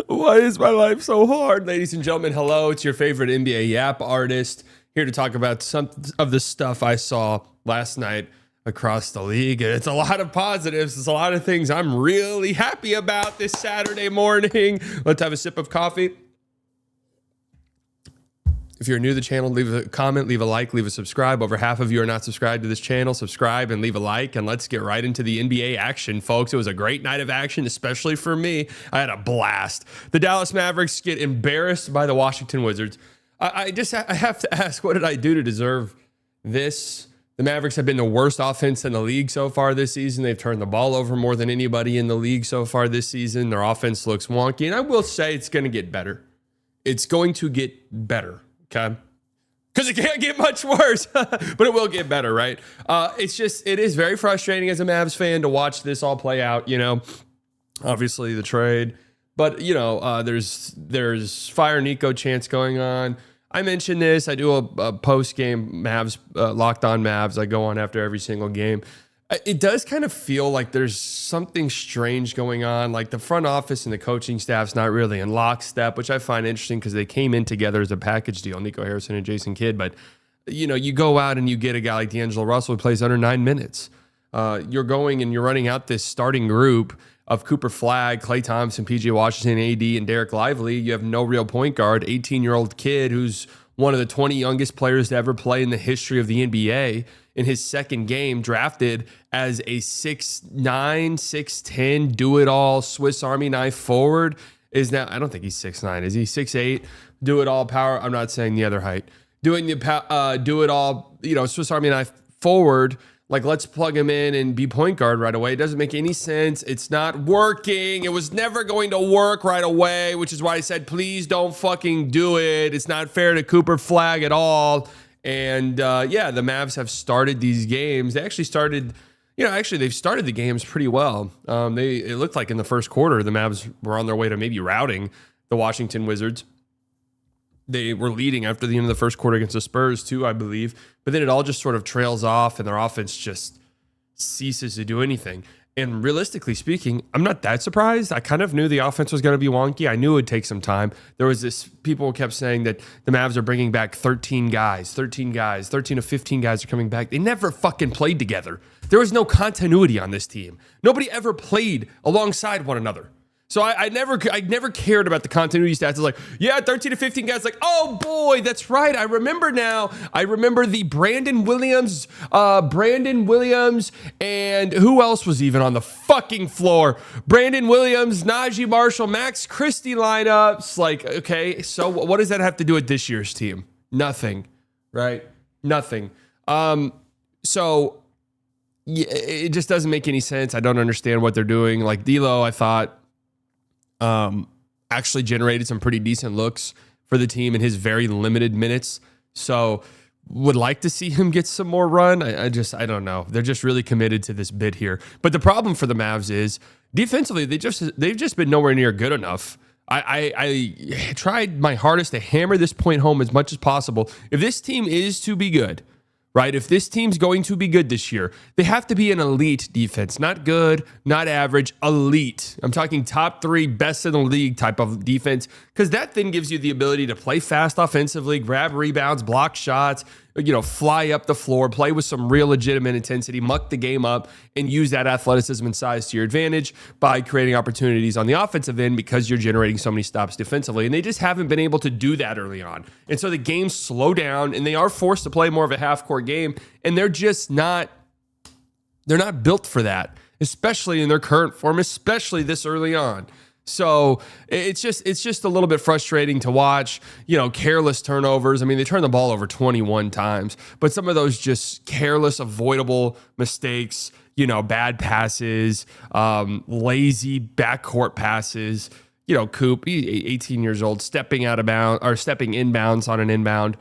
Why is my life so hard? Ladies and gentlemen, hello. It's your favorite NBA Yap artist here to talk about some of the stuff I saw last night across the league. And it's a lot of positives. It's a lot of things I'm really happy about this Saturday morning. Let's have a sip of coffee. If you're new to the channel, leave a comment, leave a like, leave a subscribe. Over half of you are not subscribed to this channel. Subscribe and leave a like, and let's get right into the NBA action, folks. It was a great night of action, especially for me. I had a blast. The Dallas Mavericks get embarrassed by the Washington Wizards. I have to ask, what did I do to deserve this? The Mavericks have been the worst offense in the league so far this season. They've turned the ball over more than anybody in the league so far this season. Their offense looks wonky, and I will say it's going to get better. It's going to get better. Okay, because it can't get much worse, but it will get better, right? It is very frustrating as a Mavs fan to watch this all play out. You know, obviously the trade, but you know, there's Fire Nico chants going on. I mentioned this. I do a post game Mavs Locked On Mavs. I go on after every single game. It does kind of feel like there's something strange going on. Like the front office and the coaching staff's not really in lockstep, which I find interesting because they came in together as a package deal, Nico Harrison and Jason Kidd. But, you know, you go out and you get a guy like D'Angelo Russell who plays under 9 minutes. You're going and you're running out this starting group of Cooper Flagg, Klay Thompson, PJ Washington, AD, and Derek Lively. You have no real point guard, 18-year-old kid who's one of the 20 youngest players to ever play in the history of the NBA. In his second game, drafted as a 6'9", 6'10", do-it-all Swiss Army knife forward, is now, I don't think he's 6'9". Is he 6'8"? Do-it-all power. I'm not saying the other height. Doing the do-it-all, you know, Swiss Army knife forward. Like, let's plug him in and be point guard right away. It doesn't make any sense. It's not working. It was never going to work right away, which is why I said, please don't fucking do it. It's not fair to Cooper Flagg at all. And yeah, the Mavs have started these games. They actually started, they've started the games pretty well. It looked like in the first quarter, the Mavs were on their way to maybe routing the Washington Wizards. They were leading after the end of the first quarter against the Spurs too, I believe. But then it all just sort of trails off and their offense just ceases to do anything. And realistically speaking, I'm not that surprised. I kind of knew the offense was going to be wonky. I knew it would take some time. There was people kept saying that the Mavs are bringing back 13 guys, 13 to 15 guys are coming back. They never fucking played together. There was no continuity on this team. Nobody ever played alongside one another. So I never cared about the continuity stats. I was like, yeah, 13 to 15 guys. Like, oh boy, that's right. I remember now. I remember the Brandon Williams, and who else was even on the fucking floor? Brandon Williams, Najee Marshall, Max Christie lineups. Like, okay, so what does that have to do with this year's team? Nothing, right? Nothing. So yeah, it just doesn't make any sense. I don't understand what they're doing. Like D'Lo, I thought, actually generated some pretty decent looks for the team in his very limited minutes. So would like to see him get some more run. I don't know. They're just really committed to this bid here. But the problem for the Mavs is defensively, they've just been nowhere near good enough. I tried my hardest to hammer this point home as much as possible. If this team is to be good, right? If this team's going to be good this year, they have to be an elite defense. Not good, not average, elite. I'm talking top 3, best in the league type of defense, because that then gives you the ability to play fast offensively, grab rebounds, block shots, fly up the floor, play with some real legitimate intensity, muck the game up, and use that athleticism and size to your advantage by creating opportunities on the offensive end because you're generating so many stops defensively. And they just haven't been able to do that early on. And so the games slow down and they are forced to play more of a half-court game, and they're not built for that, especially in their current form, especially this early on. So it's just a little bit frustrating to watch, careless turnovers. I mean, they turned the ball over 21 times, but some of those just careless, avoidable mistakes, bad passes, lazy backcourt passes, Coop, 18 years old, stepping inbounds on an inbound.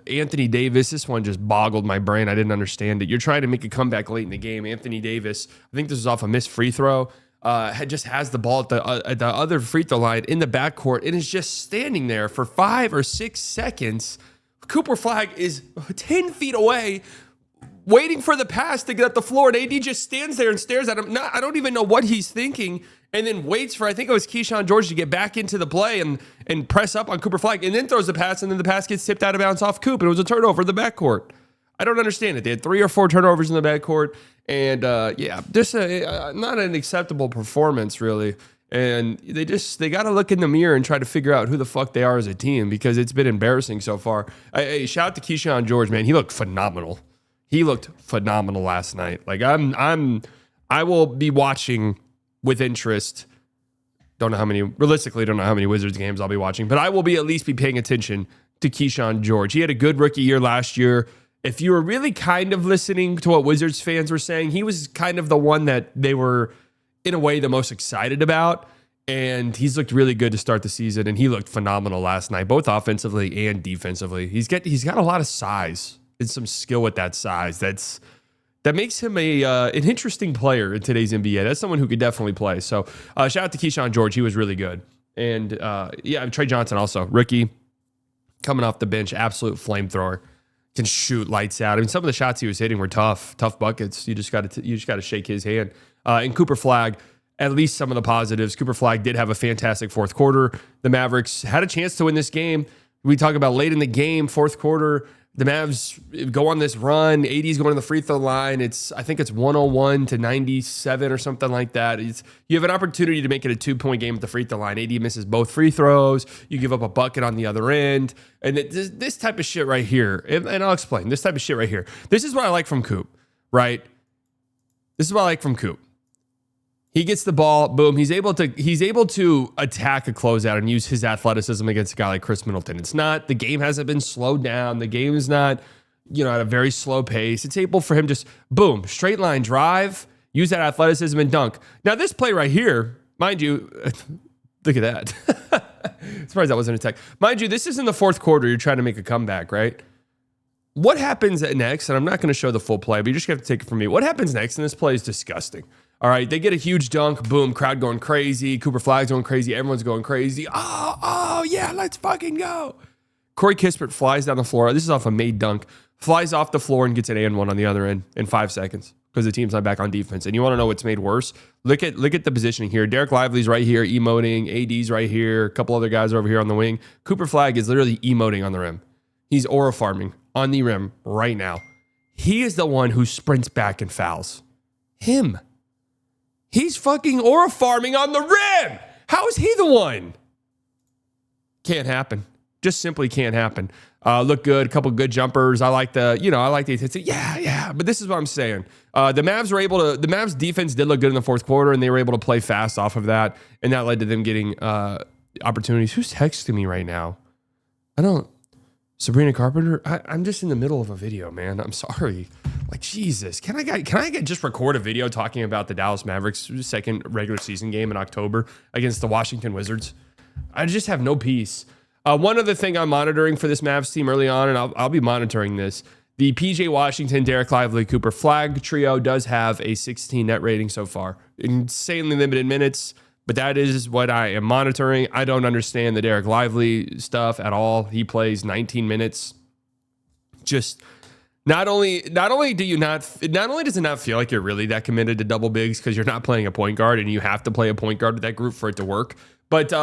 Anthony Davis, this one just boggled my brain. I didn't understand it. You're trying to make a comeback late in the game. Anthony Davis, I think this was off a missed free throw. Has the ball at the other free throw line in the backcourt and is just standing there for 5 or 6 seconds. Cooper Flagg is 10 feet away, waiting for the pass to get up the floor, and AD just stands there and stares at him. I don't even know what he's thinking, and then waits for, I think it was Keyshawn George, to get back into the play and press up on Cooper Flagg, and then throws the pass, and then the pass gets tipped out of bounds off Coop, and it was a turnover in the backcourt. I don't understand it. They had 3 or 4 turnovers in the backcourt, and just not an acceptable performance, really. And they got to look in the mirror and try to figure out who the fuck they are as a team, because it's been embarrassing so far. Shout out to Keyshawn George, man. He looked phenomenal. He looked phenomenal last night. Like I will be watching with interest. Realistically, don't know how many Wizards games I'll be watching, but I will at least be paying attention to Keyshawn George. He had a good rookie year last year. If you were really kind of listening to what Wizards fans were saying, he was kind of the one that they were, in a way, the most excited about. And he's looked really good to start the season, and he looked phenomenal last night, both offensively and defensively. He's got a lot of size and some skill with that size. That makes him an interesting player in today's NBA. That's someone who could definitely play. So shout out to Keyshawn George. He was really good. And Trey Johnson also, rookie, coming off the bench, absolute flamethrower. Can shoot lights out. I mean, some of the shots he was hitting were tough buckets. You just got to shake his hand. And Cooper Flagg, at least some of the positives. Cooper Flagg did have a fantastic fourth quarter. The Mavericks had a chance to win this game. We talk about late in the game, fourth quarter, the Mavs go on this run. AD's going to the free throw line. I think it's 101 to 97 or something like that. You have an opportunity to make it a 2-point game at the free throw line. AD misses both free throws. You give up a bucket on the other end. And this type of shit right here, and I'll explain, this type of shit right here. This is what I like from Coop, right? This is what I like from Coop. He gets the ball, boom. He's able to attack a closeout and use his athleticism against a guy like Chris Middleton. The game hasn't been slowed down. The game is not, at a very slow pace. It's able for him just, boom, straight line drive, use that athleticism and dunk. Now this play right here, mind you, look at that. Surprised that wasn't a tech. Mind you, this is in the fourth quarter. You're trying to make a comeback, right? What happens next, and I'm not going to show the full play, but you just have to take it from me. What happens next in this play is disgusting. All right, they get a huge dunk, boom, crowd going crazy, Cooper Flagg's going crazy, everyone's going crazy. Oh, yeah, let's fucking go. Corey Kispert flies down the floor. This is off a made dunk. Flies off the floor and gets an and one on the other end in 5 seconds because the team's not back on defense. And you want to know what's made worse? Look at the positioning here. Derek Lively's right here, emoting. AD's right here. A couple other guys are over here on the wing. Cooper Flagg is literally emoting on the rim. He's aura farming on the rim right now. He is the one who sprints back and fouls. Him. He's fucking aura farming on the rim. How is he the one? Can't happen. Just simply can't happen. Look good. A couple good jumpers. I like the intensity. Yeah. But this is what I'm saying. The Mavs defense did look good in the fourth quarter, and they were able to play fast off of that. And that led to them getting opportunities. Who's texting me right now? Sabrina Carpenter? I'm just in the middle of a video, man. I'm sorry. Like, Jesus. Can I just record a video talking about the Dallas Mavericks' second regular season game in October against the Washington Wizards? I just have no peace. One other thing I'm monitoring for this Mavs team early on, and I'll be monitoring this, the PJ Washington, Derek Lively, Cooper Flagg trio does have a 16 net rating so far. Insanely limited minutes, but that is what I am monitoring. I don't understand the Derek Lively stuff at all. He plays 19 minutes. Just not only does it not feel like you're really that committed to double bigs because you're not playing a point guard and you have to play a point guard with that group for it to work, but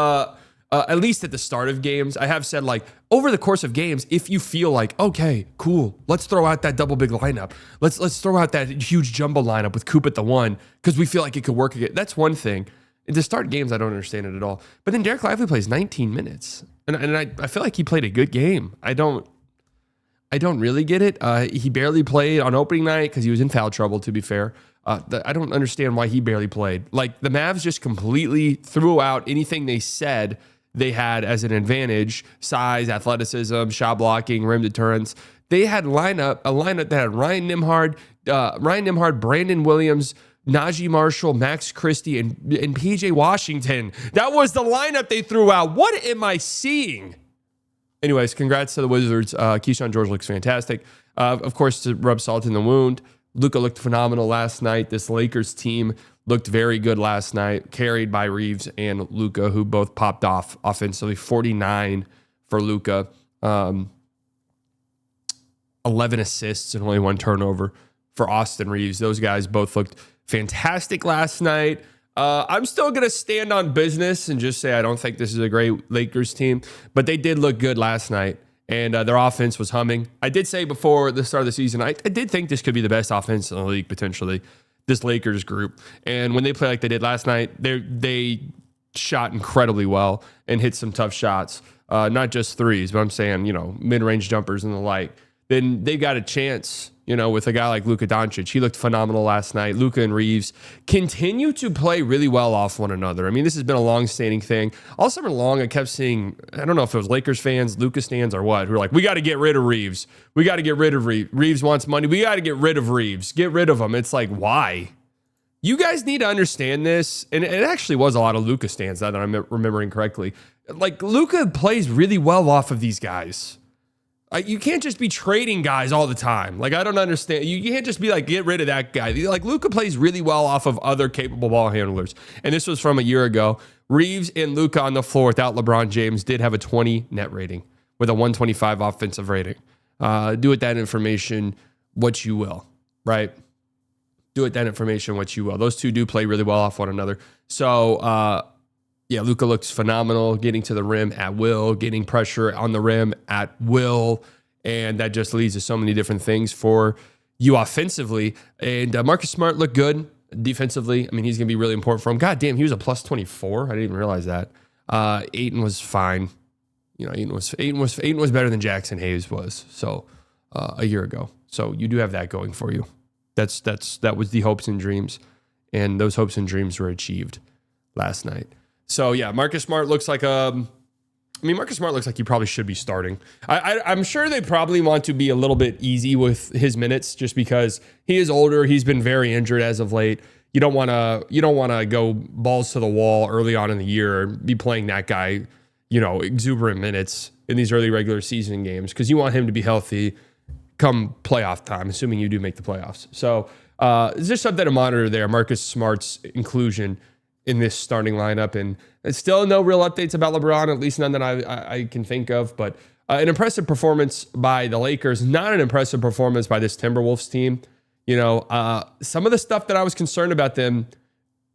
at least at the start of games, I have said, like, over the course of games, if you feel like, okay, cool, let's throw out that double big lineup. Let's throw out that huge jumbo lineup with Coop at the one because we feel like it could work again. That's one thing. To start games, I don't understand it at all. But then Derek Lively plays 19 minutes. And I feel like he played a good game. I don't really get it. He barely played on opening night because he was in foul trouble, to be fair. I don't understand why he barely played. Like, the Mavs just completely threw out anything they said they had as an advantage: size, athleticism, shot blocking, rim deterrence. They had a lineup that had Ryan Nembhard, Brandon Williams, Najee Marshall, Max Christie, and PJ Washington. That was the lineup they threw out. What am I seeing? Anyways, congrats to the Wizards. Keyshawn George looks fantastic. Of course, to rub salt in the wound, Luka looked phenomenal last night. This Lakers team looked very good last night, carried by Reeves and Luka, who both popped off offensively. 49 for Luka, 11 assists and only 1 turnover for Austin Reeves. Those guys both looked fantastic last night. I'm still going to stand on business and just say I don't think this is a great Lakers team, but they did look good last night, and their offense was humming. I did say before the start of the season, I did think this could be the best offense in the league, potentially, this Lakers group. And when they play like they did last night, they shot incredibly well and hit some tough shots, not just threes, but I'm saying, mid-range jumpers and the like. Then they got a chance, with a guy like Luka Doncic. He looked phenomenal last night. Luka and Reeves continue to play really well off one another. I mean, this has been a long-standing thing. All summer long, I kept seeing, I don't know if it was Lakers fans, Luka stands, or what, who are like, we got to get rid of Reeves. We got to get rid of Reeves. Reeves wants money. We got to get rid of Reeves. Get rid of him. It's like, why? You guys need to understand this. And it actually was a lot of Luka stands, now that I'm remembering correctly. Like, Luka plays really well off of these guys. You can't just be trading guys all the time. Like, I don't understand. You can't just be like, get rid of that guy. Like, Luka plays really well off of other capable ball handlers. And this was from a year ago. Reeves and Luka on the floor without LeBron James did have a 20 net rating with a 125 offensive rating. Do with that information what you will, right? Do with that information what you will. Those two do play really well off one another. So, yeah, Luka looks phenomenal, getting to the rim at will, getting pressure on the rim at will, and that just leads to so many different things for you offensively. And Marcus Smart looked good defensively. I mean, he's going to be really important for him. God damn, he was a plus 24. I didn't even realize that. Ayton was fine. Ayton was better than Jackson Hayes was. So a year ago. So you do have that going for you. That was the hopes and dreams, and those hopes and dreams were achieved last night. So yeah, Marcus Smart looks like he probably should be starting. I'm sure they probably want to be a little bit easy with his minutes just because he is older. He's been very injured as of late. You don't want to go balls to the wall early on in the year or be playing that guy, exuberant minutes in these early regular season games because you want him to be healthy come playoff time, assuming you do make the playoffs. So it's just something to monitor there. Marcus Smart's inclusion in this starting lineup, and it's still no real updates about LeBron, at least none that I can think of, but an impressive performance by the Lakers, not an impressive performance by this Timberwolves team. Some of the stuff that I was concerned about them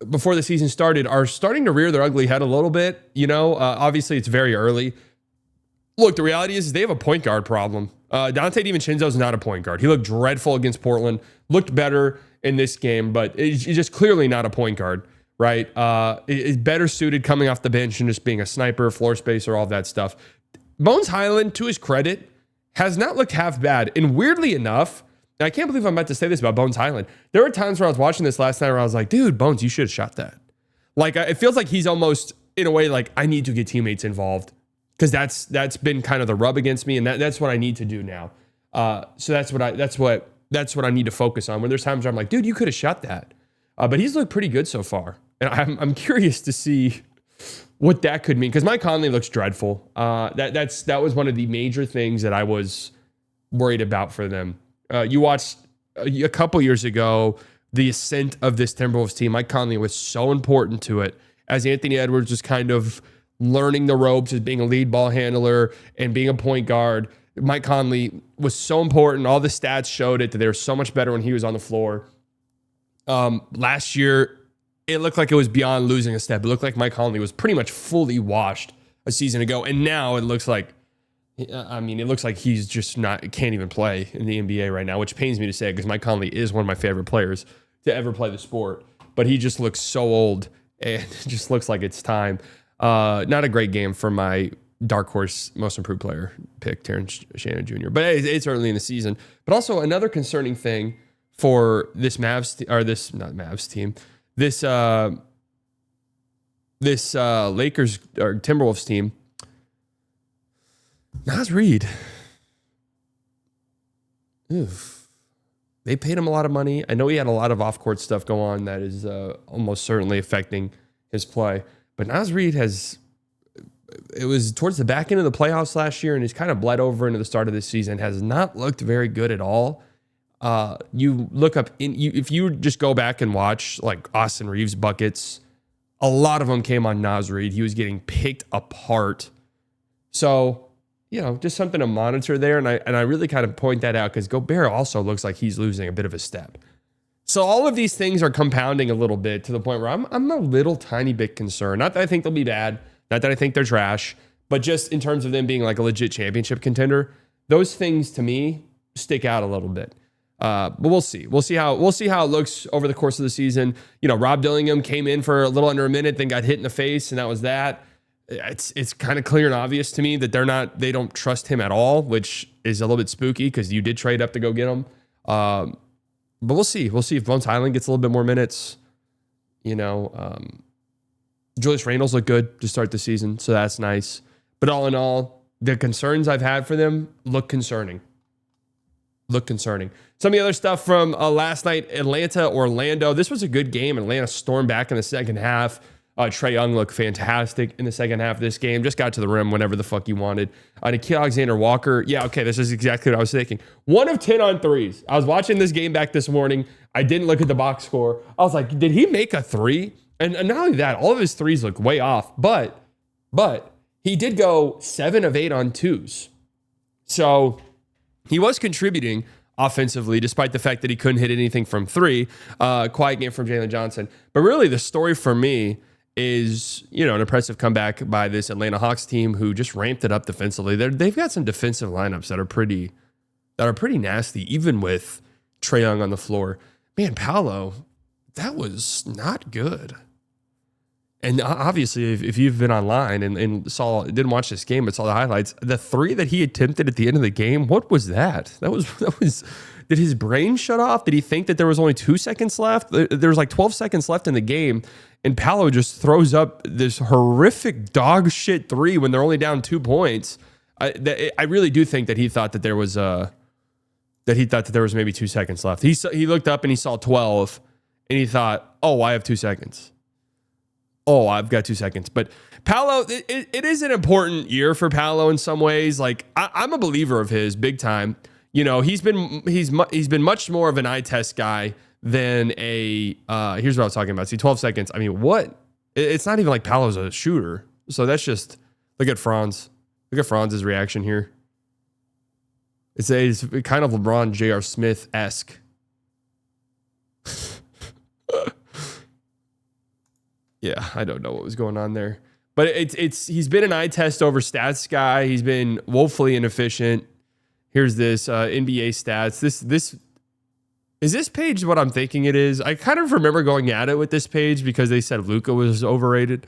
before the season started are starting to rear their ugly head a little bit. Obviously it's very early. Look, the reality is they have a point guard problem. Dante DiVincenzo is not a point guard. He looked dreadful against Portland, looked better in this game, but he's just clearly not a point guard. Right? Is better suited coming off the bench and just being a sniper, floor spacer, all that stuff. Bones Highland, to his credit, has not looked half bad. And weirdly enough, and I can't believe I'm about to say this about Bones Highland. There were times where I was watching this last night where I was like, dude, Bones, you should have shot that. Like, it feels like he's almost, in a way, like, I need to get teammates involved because that's been kind of the rub against me, and that's what I need to do now. So that's what I need to focus on. When there's times where I'm like, dude, you could have shot that. But he's looked pretty good so far. And I'm curious to see what that could mean because Mike Conley looks dreadful. That was one of the major things that I was worried about for them. You watched a couple years ago the ascent of this Timberwolves team. Mike Conley was so important to it as Anthony Edwards was kind of learning the ropes as being a lead ball handler and being a point guard. Mike Conley was so important. All the stats showed it that they were so much better when he was on the floor. Last year, it looked like it was beyond losing a step. It looked like Mike Conley was pretty much fully washed a season ago. And now it looks like, he's just can't even play in the NBA right now, which pains me to say because Mike Conley is one of my favorite players to ever play the sport. But he just looks so old and it just looks like it's time. Not a great game for my dark horse most improved player pick, Terrence Shannon Jr. But it's early in the season. But also another concerning thing for this Lakers or Timberwolves team, Naz Reid. Oof. They paid him a lot of money. I know he had a lot of off-court stuff go on that is almost certainly affecting his play. But Naz Reid it was towards the back end of the playoffs last year, and he's kind of bled over into the start of this season, has not looked very good at all. You look up, if you just go back and watch like Austin Reeves buckets, a lot of them came on Naz Reid. He was getting picked apart. So, just something to monitor there. And I really kind of point that out because Gobert also looks like he's losing a bit of a step. So all of these things are compounding a little bit to the point where I'm a little tiny bit concerned. Not that I think they'll be bad, not that I think they're trash, but just in terms of them being like a legit championship contender, those things to me stick out a little bit. But we'll see. We'll see how it looks over the course of the season. Rob Dillingham came in for a little under a minute, then got hit in the face, and that was that. It's kind of clear and obvious to me that they don't trust him at all, which is a little bit spooky because you did trade up to go get him. But we'll see. We'll see if Bones Highland gets a little bit more minutes. Julius Randle's look good to start the season, so that's nice. But all in all, the concerns I've had for them look concerning. Some of the other stuff from last night, Orlando. This was a good game. Atlanta stormed back in the second half. Trae Young looked fantastic in the second half of this game. Just got to the rim whenever the fuck you wanted. Nikhil Alexander-Walker. Yeah, okay, this is exactly what I was thinking. 1 of 10 on threes. I was watching this game back this morning. I didn't look at the box score. I was like, did he make a three? And not only that, all of his threes look way off. But he did go 7 of 8 on twos. So he was contributing offensively, despite the fact that he couldn't hit anything from three. Quiet game from Jalen Johnson. But really, the story for me is, an impressive comeback by this Atlanta Hawks team who just ramped it up defensively. They've got some defensive lineups that are pretty nasty, even with Trae Young on the floor. Man, Paolo, that was not good. And obviously, if you've been online and didn't watch this game but saw the highlights, the three that he attempted at the end of the game, what was that? That was. Did his brain shut off? Did he think that there was only 2 seconds left? There was like 12 seconds left in the game, and Paolo just throws up this horrific dog shit three when they're only down 2 points. I really do think that he thought that there was maybe 2 seconds left. He looked up and he saw 12, and he thought, "Oh, I have 2 seconds. Oh, I've got 2 seconds." But Paolo, it is an important year for Paolo in some ways. Like I'm a believer of his big time. He's been much more of an eye test guy than a. Here's what I was talking about. See, 12 seconds. I mean, what? It's not even like Paolo's a shooter. So that's just look at Franz. Look at Franz's reaction here. It's kind of LeBron J.R. Smith-esque. Yeah, I don't know what was going on there, but he's been an eye test over stats guy. He's been woefully inefficient. Here's this NBA stats. This is this page what I'm thinking it is. I kind of remember going at it with this page because they said Luka was overrated.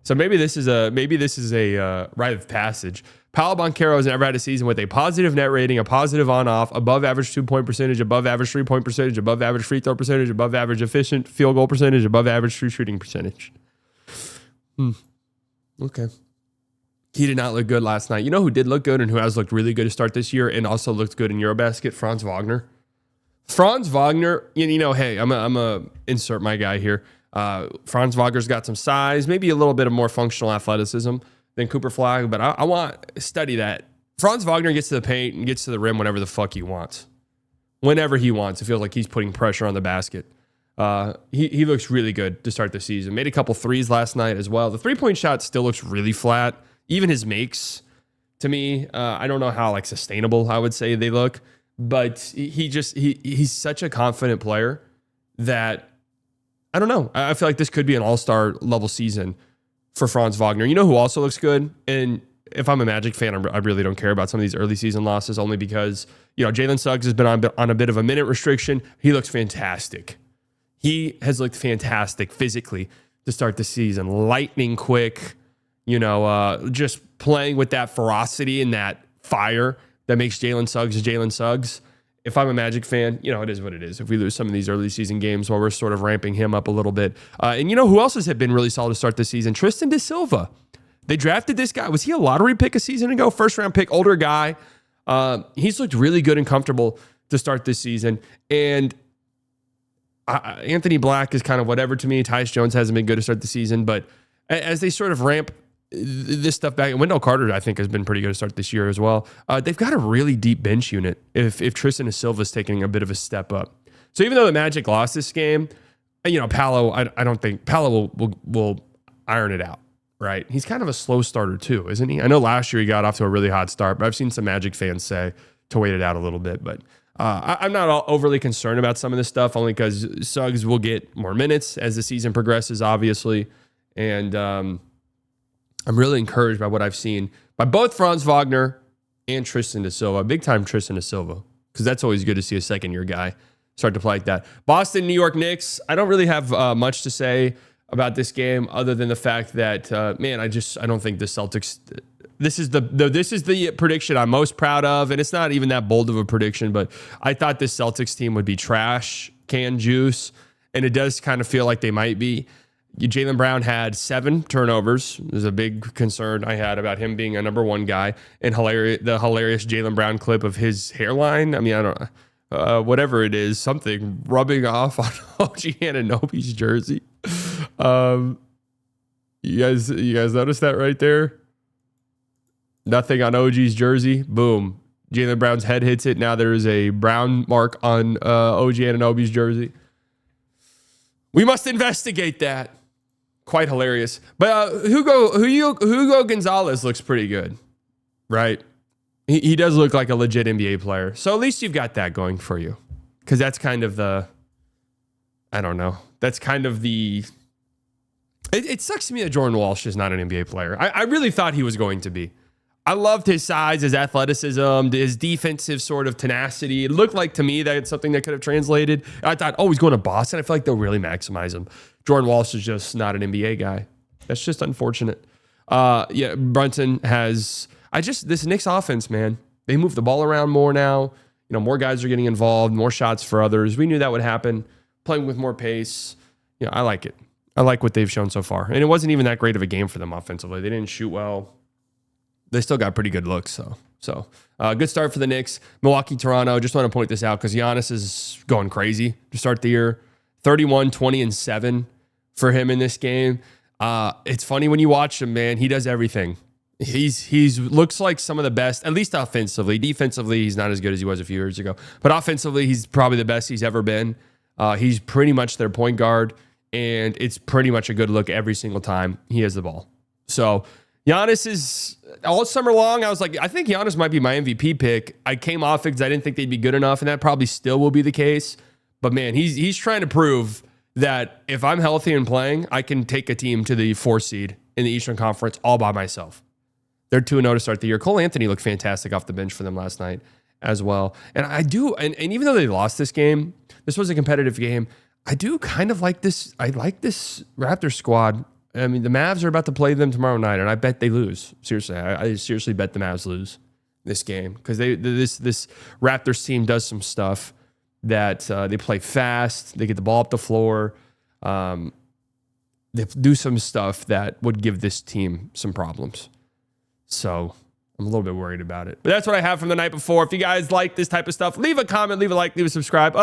So maybe this is a rite of passage. Paolo Banchero has never had a season with a positive net rating, a positive on-off, above average 2-point percentage, above average 3-point percentage, above average free throw percentage, above average efficient field goal percentage, above average true shooting percentage. Okay. He did not look good last night. You know who did look good and who has looked really good to start this year and also looked good in Eurobasket? Franz Wagner. Franz Wagner, hey, I'm a insert my guy here. Franz Wagner's got some size, maybe a little bit of more functional athleticism than Cooper Flagg, but I want to study that. Franz Wagner gets to the paint and gets to the rim whenever the fuck he wants. Whenever he wants. It feels like he's putting pressure on the basket. He looks really good to start the season. Made a couple threes last night as well. The three-point shot still looks really flat. Even his makes, to me, I don't know how sustainable I would say they look, but he's such a confident player that I don't know. I feel like this could be an all-star level season for Franz Wagner. You know who also looks good? And if I'm a Magic fan, I really don't care about some of these early season losses only because, Jalen Suggs has been on a bit of a minute restriction. He looks fantastic. He has looked fantastic physically to start the season. Lightning quick, just playing with that ferocity and that fire that makes Jalen Suggs. If I'm a Magic fan, it is what it is. If we lose some of these early season games while we're sort of ramping him up a little bit. And who else has been really solid to start this season? Tristan Da Silva. They drafted this guy. Was he a lottery pick a season ago? First round pick, older guy. He's looked really good and comfortable to start this season. And Anthony Black is kind of whatever to me. Tyus Jones hasn't been good to start the season. But as they sort of ramp this stuff back, and Wendell Carter, I think, has been pretty good to start this year as well. They've got a really deep bench unit if Tristan Da Silva is taking a bit of a step up. So even though the Magic lost this game, Paolo, I don't think Paolo will iron it out, right? He's kind of a slow starter too, isn't he? I know last year he got off to a really hot start, but I've seen some Magic fans say to wait it out a little bit. But I'm not overly concerned about some of this stuff, only because Suggs will get more minutes as the season progresses, obviously. And I'm really encouraged by what I've seen by both Franz Wagner and Tristan da Silva. Big time Tristan da Silva, because that's always good to see a second-year guy start to play like that. Boston, New York Knicks. I don't really have much to say about this game other than the fact that, man, I don't think the Celtics... This is the prediction I'm most proud of, and it's not even that bold of a prediction, but I thought this Celtics team would be trash can juice, and it does kind of feel like they might be. Jaylen Brown had 7 turnovers. There's a big concern I had about him being a number 1 guy, and the hilarious Jaylen Brown clip of his hairline. I mean, I don't know. Whatever it is, something rubbing off on OG Anunoby's jersey. You guys notice that right there? Nothing on OG's jersey. Boom. Jaylen Brown's head hits it. Now there is a brown mark on OG Anunoby's jersey. We must investigate that. Quite hilarious. But Hugo Gonzalez looks pretty good, right? He does look like a legit NBA player. So at least you've got that going for you. Because that's kind of the... I don't know. That's kind of the... It sucks to me that Jordan Walsh is not an NBA player. I really thought he was going to be. I loved his size, his athleticism, his defensive sort of tenacity. It looked like to me that it's something that could have translated. I thought, oh, he's going to Boston. I feel like they'll really maximize him. Jordan Walsh is just not an NBA guy. That's just unfortunate. Yeah, Brunson has... this Knicks offense, man. They move the ball around more now. You know, more guys are getting involved, more shots for others. We knew that would happen. Playing with more pace. You know, I like it. I like what they've shown so far. And it wasn't even that great of a game for them offensively. They didn't shoot well. They still got pretty good looks. So good start for the Knicks. Milwaukee, Toronto. Just want to point this out because Giannis is going crazy to start the year. 31, 20, and 7 for him in this game. It's funny when you watch him, man. He does everything. He's looks like some of the best, at least offensively. Defensively, he's not as good as he was a few years ago. But offensively, he's probably the best he's ever been. He's pretty much their point guard, and it's pretty much a good look every single time he has the ball. So Giannis is... all summer long, I was like, I think Giannis might be my MVP pick. I came off it because I didn't think they'd be good enough, and that probably still will be the case. But man, he's trying to prove that if I'm healthy and playing, I can take a team to the 4 seed in the Eastern Conference all by myself. They're 2-0 to start the year. Cole Anthony looked fantastic off the bench for them last night as well. And and even though they lost this game, this was a competitive game. I do kind of like this. I like this Raptors squad. I mean, the Mavs are about to play them tomorrow night, and I bet they lose. Seriously, I seriously bet the Mavs lose this game because this Raptors team does some stuff that they play fast. They get the ball up the floor. They do some stuff that would give this team some problems. So I'm a little bit worried about it. But that's what I have from the night before. If you guys like this type of stuff, leave a comment, leave a like, leave a subscribe.